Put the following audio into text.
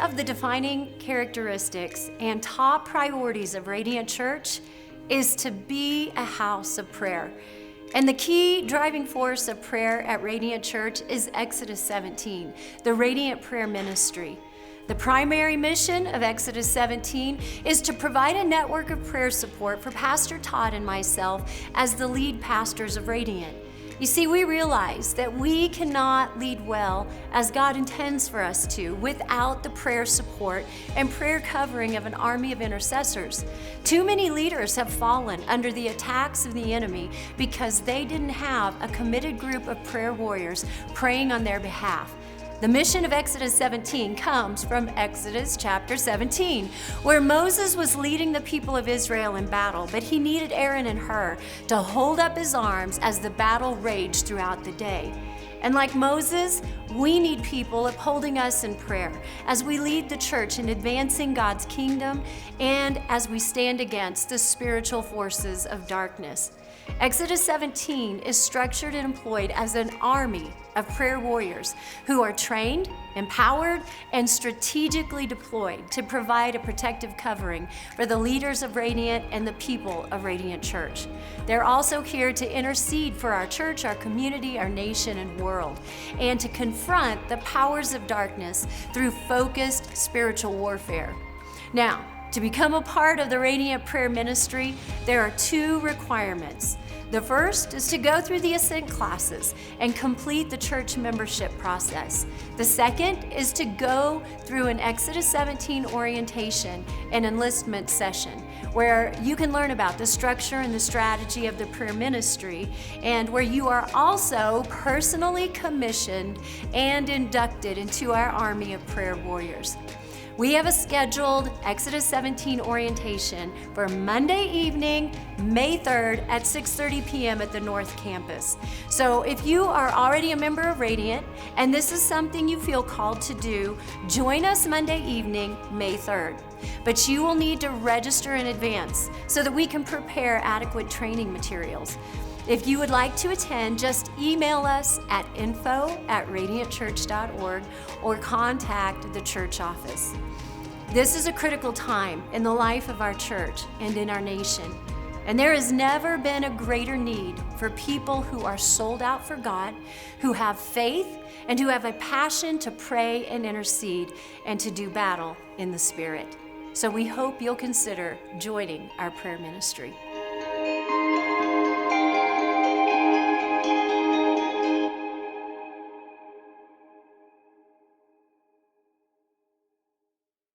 of the defining characteristics and top priorities of Radiant Church is to be a house of prayer. And the key driving force of prayer at Radiant Church is Exodus 17, the Radiant Prayer Ministry. The primary mission of Exodus 17 is to provide a network of prayer support for Pastor Todd and myself as the lead pastors of Radiant. You see, we realize that we cannot lead well as God intends for us to without the prayer support and prayer covering of an army of intercessors. Too many leaders have fallen under the attacks of the enemy because they didn't have a committed group of prayer warriors praying on their behalf. The mission of Exodus 17 comes from Exodus chapter 17, where Moses was leading the people of Israel in battle, but he needed Aaron and Hur to hold up his arms as the battle raged throughout the day. And like Moses, we need people upholding us in prayer as we lead the church in advancing God's kingdom and as we stand against the spiritual forces of darkness. Exodus 17 is structured and employed as an army of prayer warriors who are trained, empowered, and strategically deployed to provide a protective covering for the leaders of Radiant and the people of Radiant Church. They're also here to intercede for our church, our community, our nation, and world, and to confront the powers of darkness through focused spiritual warfare. Now, to become a part of the Radiant Prayer Ministry, there are two requirements. The first is to go through the Ascent classes and complete the church membership process. The second is to go through an Exodus 17 orientation and enlistment session, where you can learn about the structure and the strategy of the prayer ministry, and where you are also personally commissioned and inducted into our army of prayer warriors. We have a scheduled Exodus 17 orientation for Monday evening, May 3rd at 6:30 p.m. at the North Campus. So if you are already a member of Radiant and this is something you feel called to do, join us Monday evening, May 3rd. But you will need to register in advance so that we can prepare adequate training materials. If you would like to attend, just email us at info@radiantchurch.org or contact the church office. This is a critical time in the life of our church and in our nation. And there has never been a greater need for people who are sold out for God, who have faith, and who have a passion to pray and intercede and to do battle in the Spirit. So we hope you'll consider joining our prayer ministry.